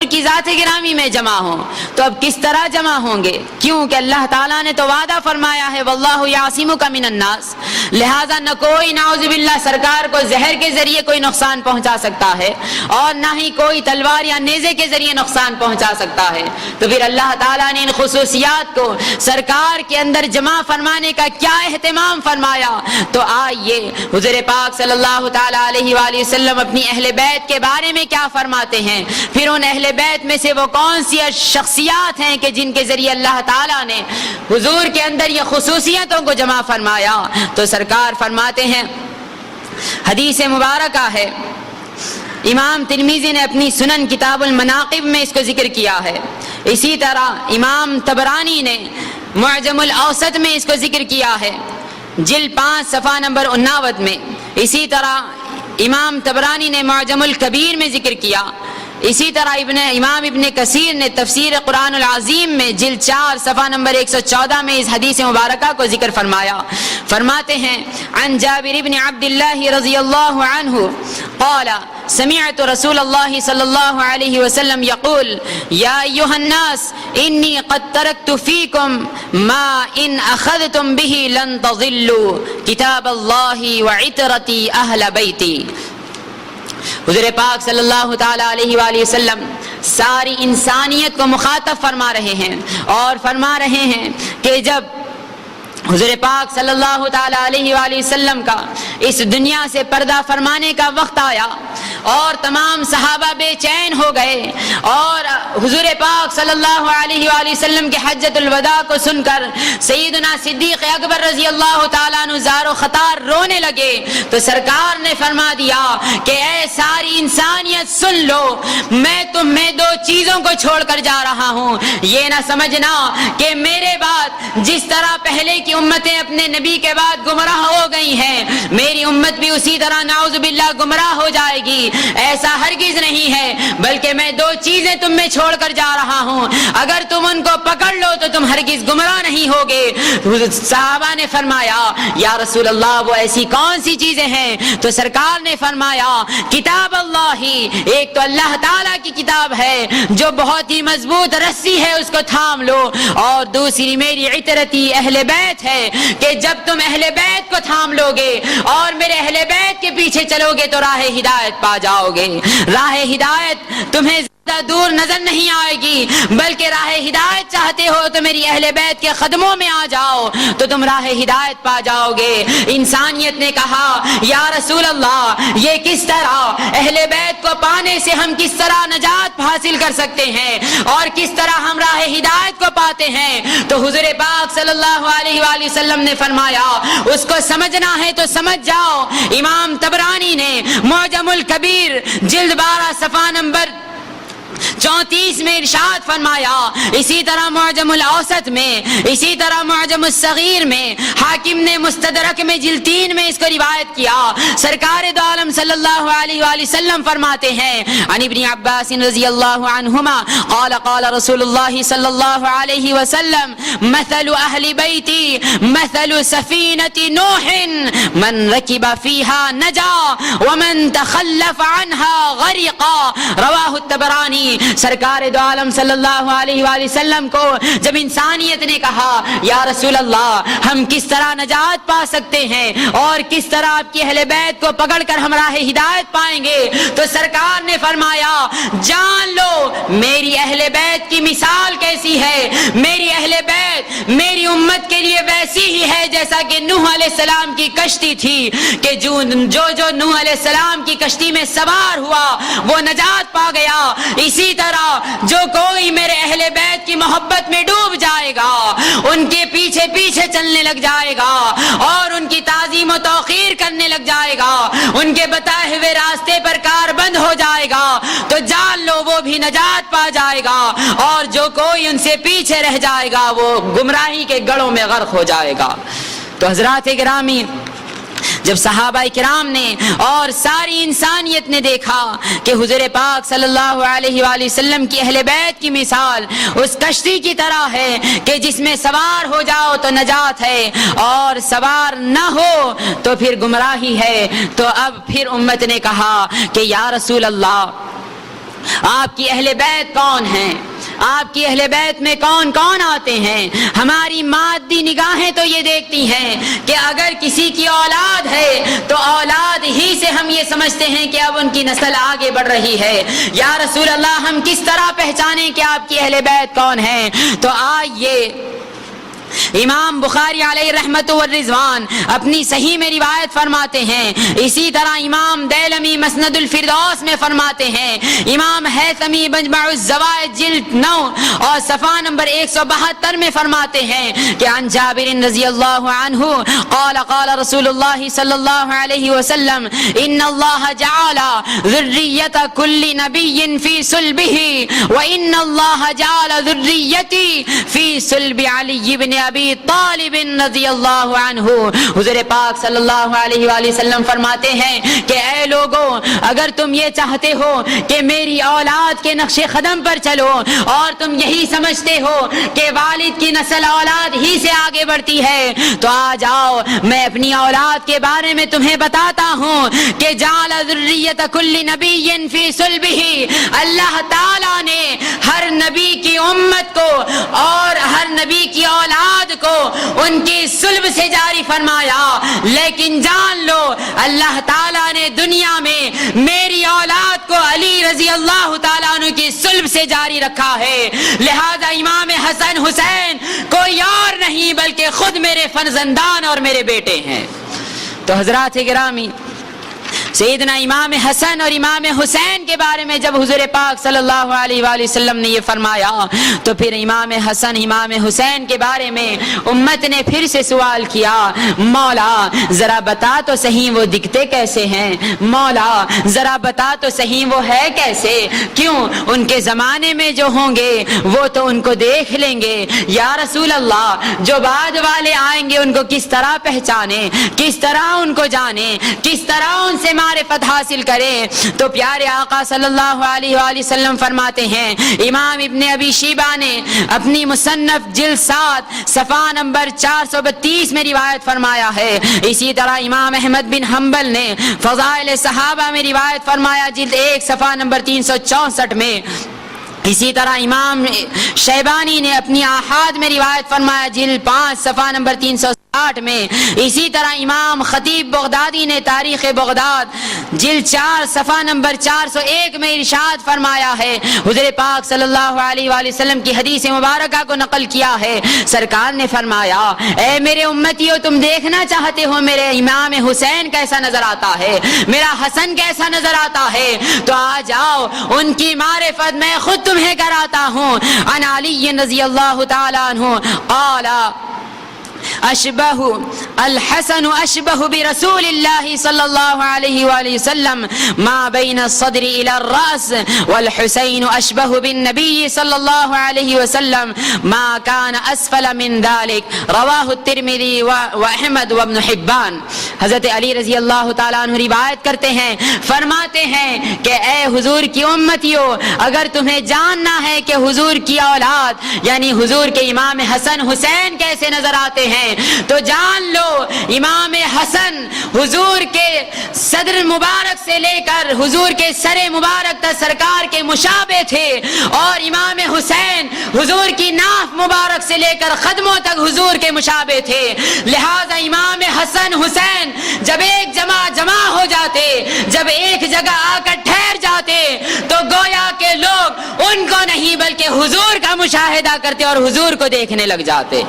کی ذات گرامی میں جمع ہوں تو اب کس طرح جمع ہوں گے؟ کیونکہ اللہ تعالیٰ نے تو وعدہ فرمایا ہے واللہ یعصمک من الناس، لہذا نہ کوئی نعوذ باللہ سرکار کو زہر کے ذریعے کوئی نقصان پہنچا سکتا ہے اور نہ ہی کوئی تلوار یا نیزے کے ذریعے نقصان پہنچا سکتا ہے۔ تو پھر اللہ تعالیٰ نے ان خصوصیات کو سرکار کے اندر جمع فرمانے کا کیا اہتمام فرمایا؟ تو آئیے حضور پاک صلی اللہ تعالیٰ علیہ وآلہ وسلم اپنی اہل بیت کے بارے میں کیا فرماتے ہیں، پھر ان اہل بیت میں سے وہ کون سی شخصیات ہیں کہ جن کے ذریعے اللہ تعالیٰ نے حضور کے اندر یہ خصوصیتوں کو جمع فرمایا۔ تو سرکار فرماتے ہیں، حدیث مبارکہ ہے، امام ترمذی نے اپنی سنن کتاب المناقب میں اس کو ذکر کیا ہے، اسی طرح امام طبرانی نے معجم الاوسط میں اس کو ذکر کیا ہے، جلد 5 صفحہ نمبر 59 میں، اسی طرح امام طبرانی نے معجم الکبیر میں ذکر کیا، اسی طرح امام ابن کثیر نے تفسیر قرآن العظیم میں جلد 4 صفحہ نمبر 114 میں اس حدیث مبارکہ کو ذکر فرمایا۔ فرماتے ہیں عن جابر بن عبد اللہ رضی اللہ عنہ قال سمعت رسول اللہ صلی اللہ علیہ وسلم یقول یا ایھا الناس انی قد ترکت فیکم ما ان اخذتم به لن تضلوا کتاب اللہ وعطرتی اہل بیتی۔ حضور پاک صلی اللہ تعالیٰ علیہ وآلہ وسلم ساری انسانیت کو مخاطب فرما رہے ہیں اور فرما رہے ہیں کہ جب حضور پاک صلی اللہ تعالیٰ علیہ وآلہ وسلم کا اس دنیا سے پردہ فرمانے کا وقت آیا اور تمام صحابہ بے چین ہو گئے اور حضور پاک صلی اللہ علیہ وآلہ وسلم کے حجۃ الوداع کو سن کر سیدنا صدیق اکبر رضی اللہ تعالیٰ عنہ زار و خطار رونے لگے، تو سرکار نے فرما دیا کہ اے ساری انسانیت سن لو، میں تمہیں 2 چیزوں کو چھوڑ کر جا رہا ہوں، یہ نہ سمجھنا کہ میرے بعد جس طرح پہلے کی امتیں اپنے نبی کے بعد گمراہ ہو گئی ہیں، میری امت بھی اسی طرح نعوذ باللہ گمراہ ہو جائے گی، ایسا ہرگز نہیں ہے، بلکہ میں 2 چیزیں تم میں چھوڑ کر جا رہا ہوں، اگر تم ان کو پکڑ لو تو تم ہرگز گمراہ نہیں ہوگے۔ صحابہ نے فرمایا یا رسول اللہ وہ ایسی کون سی چیزیں ہیں؟ تو سرکار نے فرمایا کتاب اللہ ہی، ایک تو اللہ تعالیٰ کی کتاب ہے جو بہت ہی مضبوط رسی ہے، اس کو تھام لو، اور دوسری میری عطرتی اہل بیت ہے کہ جب تم اہل بیت کو تھام لو گے اور میرے اہل بیت کے پیچھے چلو گے تو راہ ہدایت پا جاؤ گے۔ راہ ہدایت تمہیں دور نظر نہیں آئے گی، بلکہ راہ ہدایت چاہتے ہو تو میری اہل بیت کے قدموں میں آ جاؤ تو تم راہ ہدایت پا جاؤ گے۔ انسانیت نے کہا یا رسول اللہ یہ کس طرح اہل بیت کو پانے سے ہم کس طرح نجات حاصل کر سکتے ہیں اور کس طرح ہم راہ ہدایت کو پاتے ہیں؟ تو حضور پاک صلی اللہ علیہ وآلہ وسلم نے فرمایا اس کو سمجھنا ہے تو سمجھ جاؤ۔ امام طبرانی نے معجم الکبیر جلد 12 صفحہ نمبر 34 میں ارشاد فرمایا، اسی طرح معجم الاوسط میں، اسی طرح معجم الصغیر میں، حاکم نے مستدرک میں جلد 3 میں اس کو روایت کیا۔ سرکار دو عالم صلی اللہ علیہ وآلہ وسلم فرماتے ہیں عن ابن عباس رضی اللہ عنہما قال قال رسول اللہ صلی اللہ علیہ وسلم مثل اہل بیتی مثل سفینۃ نوح من رکب فیہا نجا ومن تخلف عنها غرقا، رواہ الطبرانی۔ سرکار دو عالم صلی اللہ علیہ وآلہ وسلم کو جب انسانیت نے کہا یا رسول اللہ ہم کس طرح نجات پا سکتے ہیں اور کس طرح آپ کی اہل بیت کو پکڑ کر ہم راہ ہدایت پائیں گے، تو سرکار نے فرمایا جان لو میری اہل بیت کی مثال کیسی ہے، میری اہل بیت میری امت کے لیے ویسی ہی ہے جیسا کہ نوح علیہ السلام کی کشتی تھی کہ جو نوح علیہ السلام کی کشتی میں سوار ہوا وہ نجات پا گیا، اسی طرح جو کوئی میرے اہل بیت کی محبت میں ڈوب جائے گا، ان کے پیچھے پیچھے چلنے لگ جائے گا اور ان کی تعظیم و توقیر کرنے لگ جائے گا، ان کے بتائے ہوئے راستے پر کار بند ہو جائے گا، تو جان لو وہ بھی نجات پا جائے گا، اور جو کوئی ان سے پیچھے رہ جائے گا وہ گمراہی کے گڑھوں میں غرق ہو جائے گا۔ تو حضرات گرامی جب صحابہ کرام نے اور ساری انسانیت نے دیکھا کہ حضور پاک صلی اللہ علیہ وآلہ وسلم کی اہل بیت کی مثال اس کشتی کی طرح ہے کہ جس میں سوار ہو جاؤ تو نجات ہے اور سوار نہ ہو تو پھر گمراہی ہے، تو اب پھر امت نے کہا کہ یا رسول اللہ آپ کی اہل بیت کون ہیں، آپ کی اہل بیت میں کون کون آتے ہیں. ہماری مادی نگاہیں تو یہ دیکھتی ہیں کہ اگر کسی کی اولاد ہے تو اولاد ہی سے ہم یہ سمجھتے ہیں کہ اب ان کی نسل آگے بڑھ رہی ہے. یا رسول اللہ ہم کس طرح پہچانیں کہ آپ کی اہل بیت کون ہیں؟ تو آئیے امام بخاری علیہ رحمت والرضوان اپنی صحیح میں روایت فرماتے ہیں. اسی طرح امام دیلمی مسند الفردوس میں فرماتے ہیں. امام حیثمی مجمع الزوائد جلد 9 اور صفحہ نمبر 172 میں فرماتے ہیں کہ عن جابر رضی اللہ عنہ قال قال رسول اللہ صلی اللہ علیہ وسلم ان اللہ جعل ذریت کل نبی فی صلبہ وان اللہ جعل ذریتی فی صلب علی بن ابی طالب رضی اللہ عنہ. حضور پاک صلی اللہ علیہ وآلہ وسلم فرماتے ہیں کہ اے لوگوں، اگر تم یہ چاہتے ہو کہ میری اولاد کے نقش قدم پر چلو اور تم یہی سمجھتے ہو کہ والد کی نسل اولاد ہی سے آگے بڑھتی ہے، تو آ جاؤ میں اپنی اولاد کے بارے میں تمہیں بتاتا ہوں کہ جعل ذریت کل نبی فی صلبہ. اللہ تعالیٰ نے ہر نبی کی امت کو اور ہر نبی کی اولاد کو ان کی صلب سے جاری فرمایا، لیکن جان لو اللہ تعالیٰ نے دنیا میں میری اولاد کو علی رضی اللہ تعالیٰ عنہ کی صلب سے جاری رکھا ہے. لہذا امام حسن حسین کوئی اور نہیں بلکہ خود میرے فرزندان اور میرے بیٹے ہیں. تو حضرات گرامی، سیدنا امام حسن اور امام حسین کے بارے میں جب حضور پاک صلی اللہ علیہ وآلہ وسلم نے یہ فرمایا تو پھر امام حسن امام حسین کے بارے میں امت نے پھر سے سوال کیا، مولا ذرا بتا تو صحیح وہ دکھتے کیسے ہیں، مولا ذرا بتا تو صحیح وہ ہے کیسے، کیوں ان کے زمانے میں جو ہوں گے وہ تو ان کو دیکھ لیں گے، یا رسول اللہ جو بعد والے آئیں گے ان کو کس طرح پہچانے، کس طرح ان کو جانے، کس طرح ان سے معرفت حاصل کریں. تو پیارے آقا صلی اللہ علیہ وآلہ وسلم فرماتے ہیں، امام ابن ابی شیبہ نے اپنی مصنف جلد 7 صفحہ نمبر 432 میں روایت فرمایا ہے. اسی طرح امام احمد بن حنبل نے فضائل صحابہ میں روایت فرمایا جلد 1 صفحہ نمبر 364 میں. اسی طرح امام شیبانی نے اپنی آحاد میں روایت فرمایا جلد 5 صفحہ نمبر 360 میں. اسی طرح امام خطیب بغدادی نے تاریخ بغداد جلد 4 صفحہ نمبر 401 میں ارشاد فرمایا ہے. حضور پاک صلی اللہ علیہ وآلہ وسلم کی حدیث مبارکہ کو نقل کیا ہے. سرکار نے فرمایا، اے میرے امتیوں تم دیکھنا چاہتے ہو میرے امام حسین کیسا نظر آتا ہے، میرا حسن کیسا نظر آتا ہے، تو آ جاؤ ان کی معرفت میں خود تمہیں کراتا ہوں. عن علی رضی اللہ تعالی عنہ قال اشبہ الحسن اشبہ برسول اللہ صلی اللہ علیہ وآلہ وسلم ما بین الصدر الى الراس والحسین اشبہ بالنبی صلی اللہ علیہ وسلم ما کان اسفل من ذلك رواہ الترمذی واحمد وابن حبان. حضرت علی رضی اللہ تعالیٰ عنہ روایت کرتے ہیں، فرماتے ہیں کہ اے حضور کی امتیوں، اگر تمہیں جاننا ہے کہ حضور کی اولاد یعنی حضور کے امام حسن حسین کیسے نظر آتے ہیں تو جان لو امام حسن حضور کے صدر مبارک سے لے کر حضور کے سر مبارک تک سرکار کے مشابہ تھے، اور امام حسین حضور کی ناف مبارک سے لے کر قدموں تک حضور کے مشابہ تھے. لہذا امام حسن حسین جب ایک جمع ہو جاتے، جب ایک جگہ آ کر ٹھہر جاتے تو گویا کہ لوگ ان کو نہیں بلکہ حضور کا مشاہدہ کرتے اور حضور کو دیکھنے لگ جاتے.